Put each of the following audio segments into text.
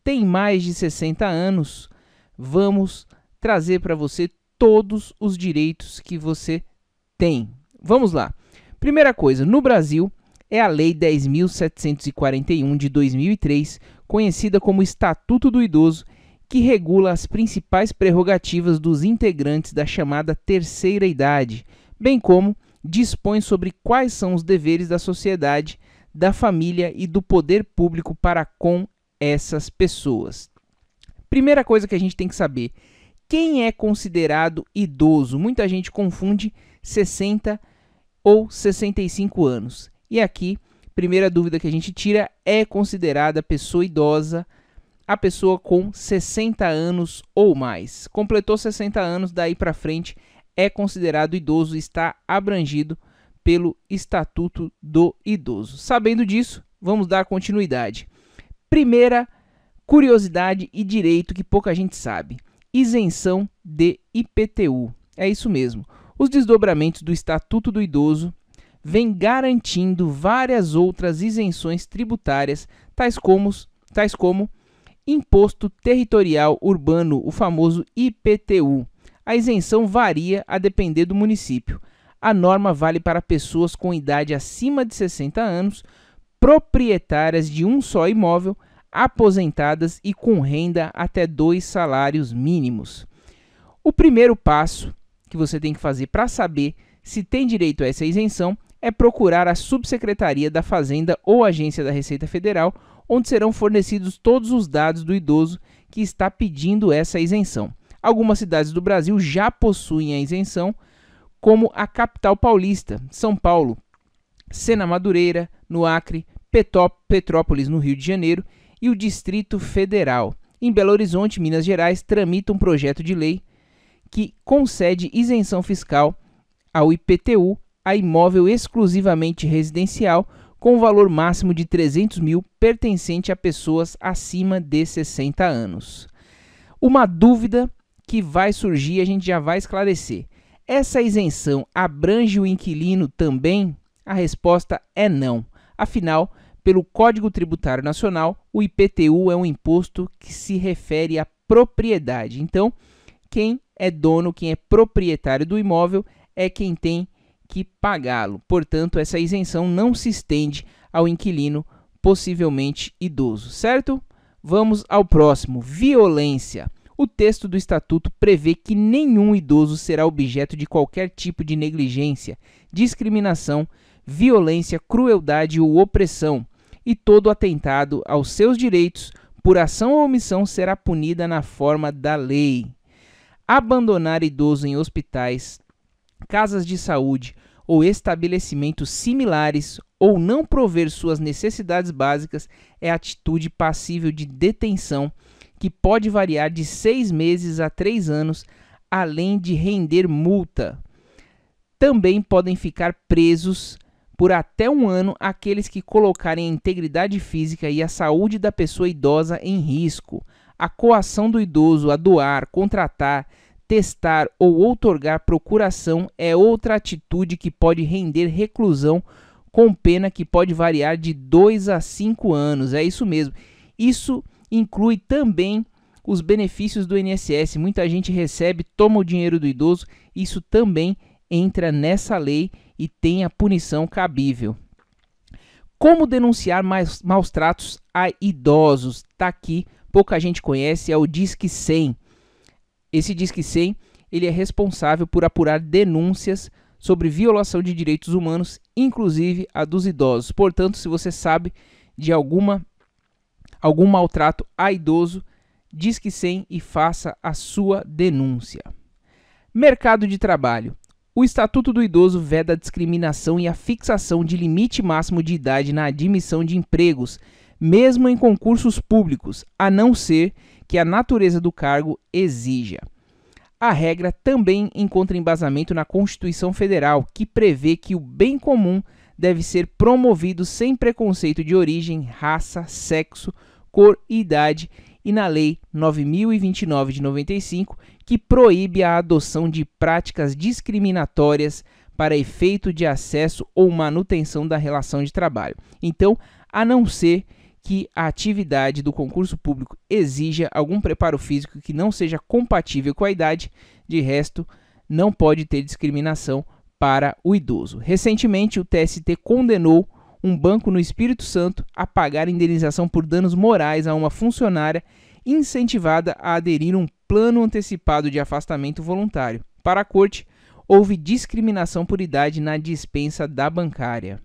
tem mais de 60 anos, vamos trazer para você todos os direitos que você tem. Vamos lá. Primeira coisa, no Brasil é a Lei 10.741 de 2003, conhecida como Estatuto do Idoso, que regula as principais prerrogativas dos integrantes da chamada terceira idade, bem como dispõe sobre quais são os deveres da sociedade, da família e do poder público para com essas pessoas. Primeira coisa que a gente tem que saber, quem é considerado idoso? Muita gente confunde 60 ou 65 anos. E aqui, primeira dúvida que a gente tira, é considerada pessoa idosa a pessoa com 60 anos ou mais. Completou 60 anos, daí para frente é considerado idoso e está abrangido pelo Estatuto do Idoso. Sabendo disso, vamos dar continuidade. Primeira curiosidade e direito que pouca gente sabe: isenção de IPTU. É isso mesmo. Os desdobramentos do Estatuto do Idoso vêm garantindo várias outras isenções tributárias, tais como Imposto Territorial Urbano, o famoso IPTU. A isenção varia a depender do município. A norma vale para pessoas com idade acima de 60 anos, proprietárias de um só imóvel, aposentadas e com renda até 2 salários mínimos. O primeiro passo que você tem que fazer para saber se tem direito a essa isenção é procurar a Subsecretaria da Fazenda ou Agência da Receita Federal, onde serão fornecidos todos os dados do idoso que está pedindo essa isenção. Algumas cidades do Brasil já possuem a isenção, como a capital paulista, São Paulo, Sena Madureira, no Acre, Petrópolis, no Rio de Janeiro, e o Distrito Federal. Em Belo Horizonte, Minas Gerais, tramita um projeto de lei que concede isenção fiscal ao IPTU a imóvel exclusivamente residencial, com o valor máximo de 300 mil pertencente a pessoas acima de 60 anos. Uma dúvida que vai surgir, a gente já vai esclarecer. Essa isenção abrange o inquilino também? A resposta é não. Afinal, pelo Código Tributário Nacional, o IPTU é um imposto que se refere à propriedade. Então, quem é dono, quem é proprietário do imóvel é quem tem que pagá-lo. Portanto, essa isenção não se estende ao inquilino possivelmente idoso, certo? Vamos ao próximo, violência. O texto do Estatuto prevê que nenhum idoso será objeto de qualquer tipo de negligência, discriminação, violência, crueldade ou opressão, e todo atentado aos seus direitos, por ação ou omissão, será punida na forma da lei. Abandonar idoso em hospitais, casas de saúde ou estabelecimentos similares ou não prover suas necessidades básicas é atitude passível de detenção, que pode variar de 6 meses a 3 anos, além de render multa. Também podem ficar presos por até 1 ano aqueles que colocarem a integridade física e a saúde da pessoa idosa em risco. A coação do idoso a doar, contratar, testar ou outorgar procuração é outra atitude que pode render reclusão, com pena que pode variar de 2 a 5 anos. É isso mesmo. Isso inclui também os benefícios do INSS. Muita gente recebe, toma o dinheiro do idoso. Isso também entra nessa lei e tem a punição cabível. Como denunciar maus tratos a idosos? Está aqui, pouca gente conhece, é o Disque 100. Esse Disque 100, ele é responsável por apurar denúncias sobre violação de direitos humanos, inclusive a dos idosos. Portanto, se você sabe de algum maltrato a idoso, Disque 100 e faça a sua denúncia. Mercado de trabalho. O Estatuto do Idoso veda a discriminação e a fixação de limite máximo de idade na admissão de empregos, mesmo em concursos públicos, a não ser que a natureza do cargo exija. A regra também encontra embasamento na Constituição Federal, que prevê que o bem comum deve ser promovido sem preconceito de origem, raça, sexo, cor e idade, e na Lei 9.029 de 95, que proíbe a adoção de práticas discriminatórias para efeito de acesso ou manutenção da relação de trabalho. Então, a não ser que a atividade do concurso público exija algum preparo físico que não seja compatível com a idade. De resto, não pode ter discriminação para o idoso. Recentemente, o TST condenou um banco no Espírito Santo a pagar indenização por danos morais a uma funcionária incentivada a aderir a um plano antecipado de afastamento voluntário. Para a corte, houve discriminação por idade na dispensa da bancária.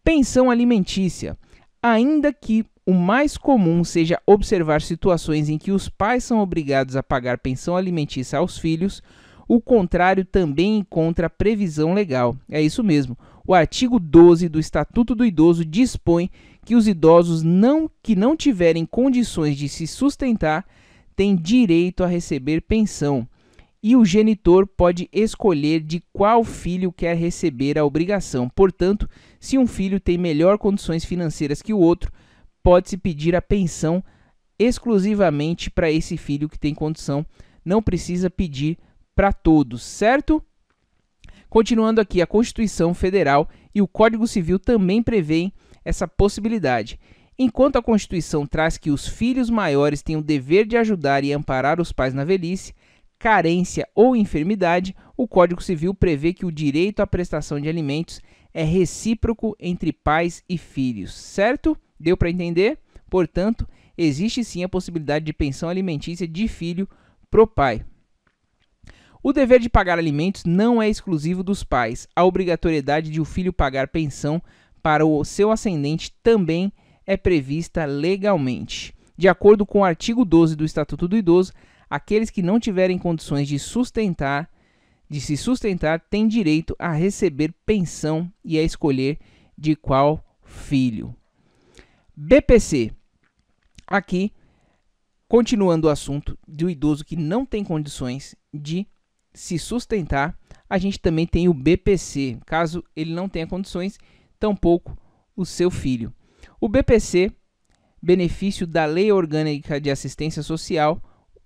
Pensão alimentícia. Ainda que o mais comum seja observar situações em que os pais são obrigados a pagar pensão alimentícia aos filhos, o contrário também encontra previsão legal. É isso mesmo. O artigo 12 do Estatuto do Idoso dispõe que os idosos que não tiverem condições de se sustentar têm direito a receber pensão, e o genitor pode escolher de qual filho quer receber a obrigação. Portanto, se um filho tem melhor condições financeiras que o outro, pode-se pedir a pensão exclusivamente para esse filho que tem condição. Não precisa pedir para todos, certo? Continuando aqui, a Constituição Federal e o Código Civil também prevêem essa possibilidade. Enquanto a Constituição traz que os filhos maiores têm o dever de ajudar e amparar os pais na velhice, carência ou enfermidade, o Código Civil prevê que o direito à prestação de alimentos é recíproco entre pais e filhos, certo? Deu para entender? Portanto, existe sim a possibilidade de pensão alimentícia de filho pro pai. O dever de pagar alimentos não é exclusivo dos pais. A obrigatoriedade de o filho pagar pensão para o seu ascendente também é prevista legalmente. De acordo com o artigo 12 do Estatuto do Idoso, aqueles que não tiverem condições de se sustentar têm direito a receber pensão e a escolher de qual filho. BPC. Aqui, continuando o assunto do idoso que não tem condições de se sustentar, a gente também tem o BPC, caso ele não tenha condições, tampouco o seu filho. O BPC, benefício da Lei Orgânica de Assistência Social,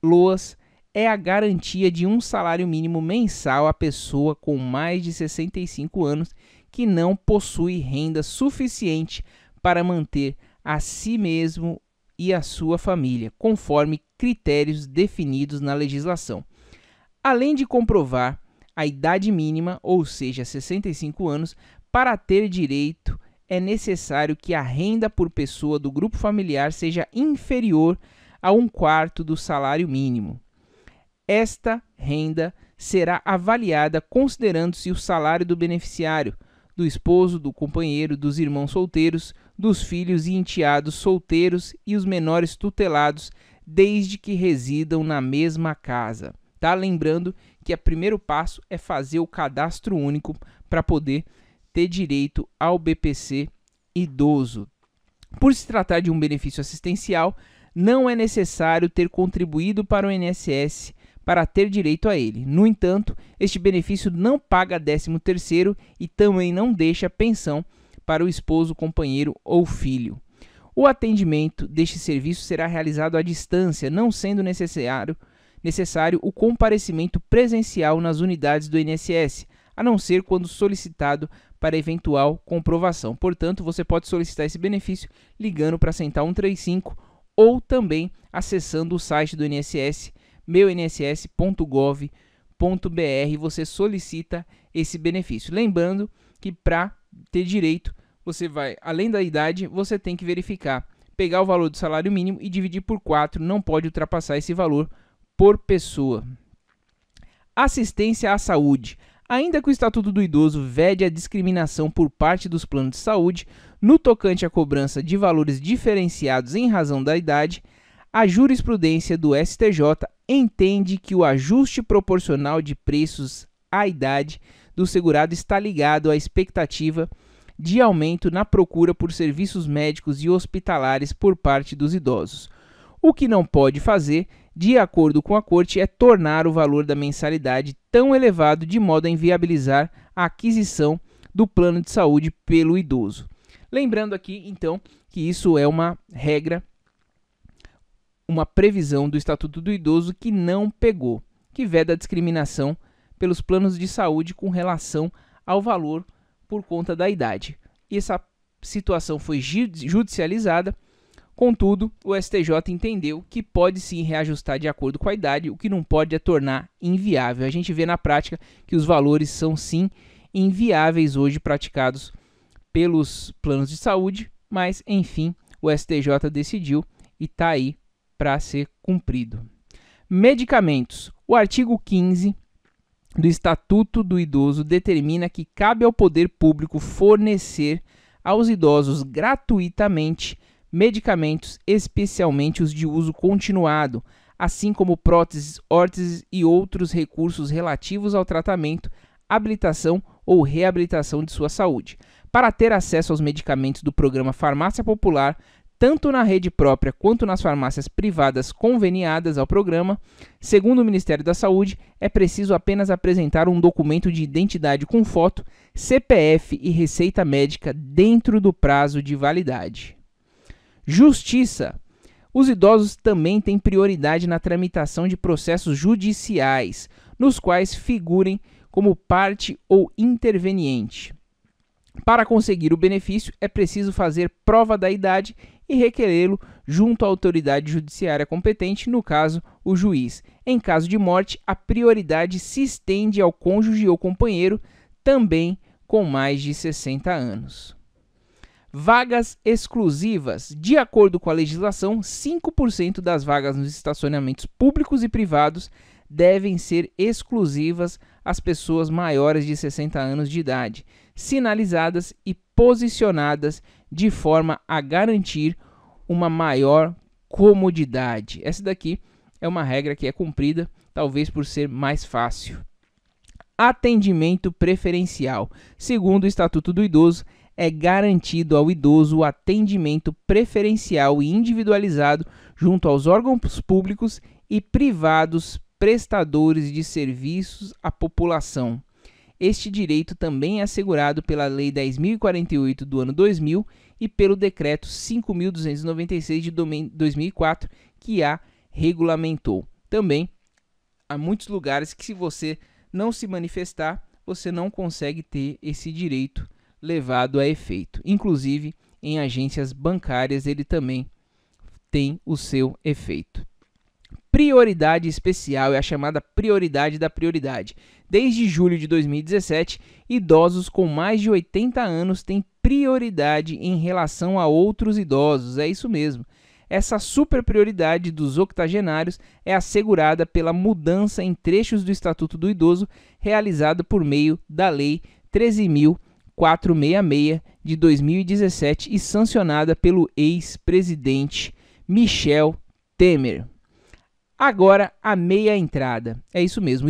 LOAS, é a garantia de um salário mínimo mensal à pessoa com mais de 65 anos que não possui renda suficiente para manter a si mesmo e a sua família, conforme critérios definidos na legislação. Além de comprovar a idade mínima, ou seja, 65 anos, para ter direito é necessário que a renda por pessoa do grupo familiar seja inferior a 1/4 do salário mínimo. Esta renda será avaliada considerando-se o salário do beneficiário, do esposo, do companheiro, dos irmãos solteiros, dos filhos e enteados solteiros e os menores tutelados, desde que residam na mesma casa. Tá? Lembrando que o primeiro passo é fazer o cadastro único para poder ter direito ao BPC idoso. Por se tratar de um benefício assistencial, não é necessário ter contribuído para o INSS para ter direito a ele. No entanto, este benefício não paga 13º e também não deixa pensão para o esposo, companheiro ou filho. O atendimento deste serviço será realizado à distância, não sendo necessário o comparecimento presencial nas unidades do INSS, a não ser quando solicitado para eventual comprovação. Portanto, você pode solicitar esse benefício ligando para a Central 135 ou também acessando o site do INSS, meuinss.gov.br, você solicita esse benefício. Lembrando que para ter direito, você vai, além da idade, você tem que verificar, pegar o valor do salário mínimo e dividir por 4, não pode ultrapassar esse valor por pessoa. Assistência à saúde. Ainda que o Estatuto do Idoso vede a discriminação por parte dos planos de saúde no tocante à cobrança de valores diferenciados em razão da idade, a jurisprudência do STJ entende que o ajuste proporcional de preços à idade do segurado está ligado à expectativa de aumento na procura por serviços médicos e hospitalares por parte dos idosos. O que não pode fazer, de acordo com a Corte, é tornar o valor da mensalidade tão elevado de modo a inviabilizar a aquisição do plano de saúde pelo idoso. Lembrando aqui, então, que isso é uma regra, uma previsão do Estatuto do Idoso que não pegou, que veda a discriminação pelos planos de saúde com relação ao valor por conta da idade. E essa situação foi judicializada. Contudo, o STJ entendeu que pode sim reajustar de acordo com a idade, o que não pode é tornar inviável. A gente vê na prática que os valores são sim inviáveis hoje praticados pelos planos de saúde, mas enfim, o STJ decidiu e está aí para ser cumprido. Medicamentos. O artigo 15 do Estatuto do Idoso determina que cabe ao poder público fornecer aos idosos gratuitamente medicamentos, especialmente os de uso continuado, assim como próteses, órteses e outros recursos relativos ao tratamento, habilitação ou reabilitação de sua saúde. Para ter acesso aos medicamentos do programa Farmácia Popular, tanto na rede própria quanto nas farmácias privadas conveniadas ao programa, segundo o Ministério da Saúde, é preciso apenas apresentar um documento de identidade com foto, CPF e receita médica dentro do prazo de validade. Justiça. Os idosos também têm prioridade na tramitação de processos judiciais, nos quais figurem como parte ou interveniente. Para conseguir o benefício, é preciso fazer prova da idade e requerê-lo junto à autoridade judiciária competente, no caso, o juiz. Em caso de morte, a prioridade se estende ao cônjuge ou companheiro, também com mais de 60 anos. Vagas exclusivas. De acordo com a legislação, 5% das vagas nos estacionamentos públicos e privados devem ser exclusivas às pessoas maiores de 60 anos de idade, sinalizadas e posicionadas de forma a garantir uma maior comodidade. Essa daqui é uma regra que é cumprida, talvez por ser mais fácil. Atendimento preferencial. Segundo o Estatuto do Idoso, é garantido ao idoso o atendimento preferencial e individualizado junto aos órgãos públicos e privados prestadores de serviços à população. Este direito também é assegurado pela Lei 10.048 do ano 2000 e pelo Decreto 5.296 de 2004, que a regulamentou. Também há muitos lugares que, se você não se manifestar, você não consegue ter esse direito levado a efeito. Inclusive, em agências bancárias, ele também tem o seu efeito. Prioridade especial é a chamada prioridade da prioridade. Desde julho de 2017, idosos com mais de 80 anos têm prioridade em relação a outros idosos. É isso mesmo. Essa super prioridade dos octogenários é assegurada pela mudança em trechos do Estatuto do Idoso realizada por meio da Lei 13.466 de 2017 e sancionada pelo ex-presidente Michel Temer. Agora, a meia entrada. É isso mesmo,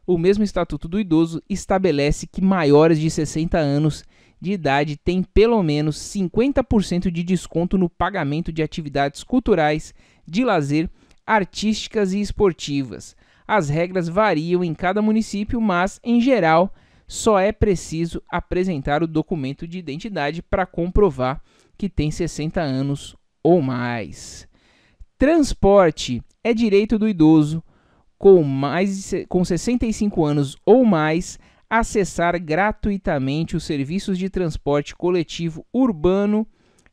o mesmo Estatuto do Idoso estabelece que maiores de 60 anos de idade têm pelo menos 50% de desconto no pagamento de atividades culturais, de lazer, artísticas e esportivas. As regras variam em cada município, mas, em geral, só é preciso apresentar o documento de identidade para comprovar que tem 60 anos ou mais. Transporte é direito do idoso com 65 anos ou mais acessar gratuitamente os serviços de transporte coletivo urbano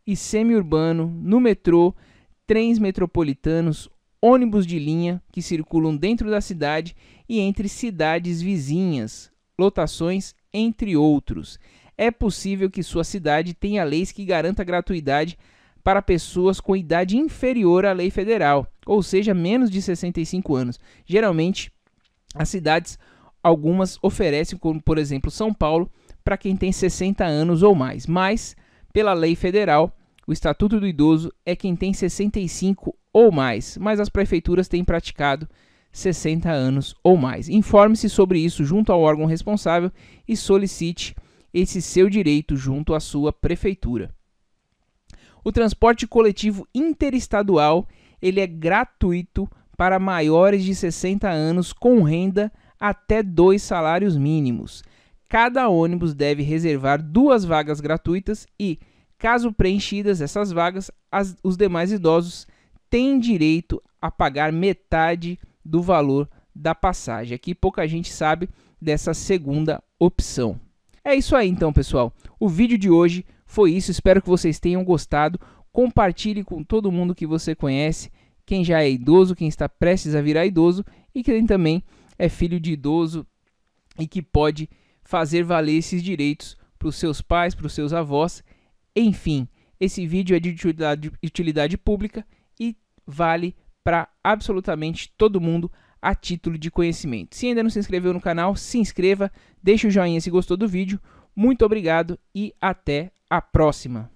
e semiurbano no metrô, trens metropolitanos, ônibus de linha que circulam dentro da cidade e entre cidades vizinhas, lotações, entre outros. É possível que sua cidade tenha leis que garantam gratuidade para pessoas com idade inferior à lei federal, ou seja, menos de 65 anos. Geralmente, as cidades, algumas oferecem, como por exemplo São Paulo, para quem tem 60 anos ou mais. Mas, pela lei federal, o Estatuto do Idoso é quem tem 65 ou mais, mas as prefeituras têm praticado 60 anos ou mais. Informe-se sobre isso junto ao órgão responsável e solicite esse seu direito junto à sua prefeitura. O transporte coletivo interestadual ele é gratuito para maiores de 60 anos com renda até 2 salários mínimos. Cada ônibus deve reservar 2 vagas gratuitas e, caso preenchidas essas vagas, os demais idosos têm direito a pagar metade do valor da passagem. Aqui pouca gente sabe dessa segunda opção. É isso aí então, pessoal. O vídeo de hoje foi isso, espero que vocês tenham gostado. Compartilhe com todo mundo que você conhece, quem já é idoso, quem está prestes a virar idoso e quem também é filho de idoso e que pode fazer valer esses direitos para os seus pais, para os seus avós. Enfim, esse vídeo é de utilidade pública e vale para absolutamente todo mundo a título de conhecimento. Se ainda não se inscreveu no canal, se inscreva, deixe o joinha se gostou do vídeo. Muito obrigado e até a próxima!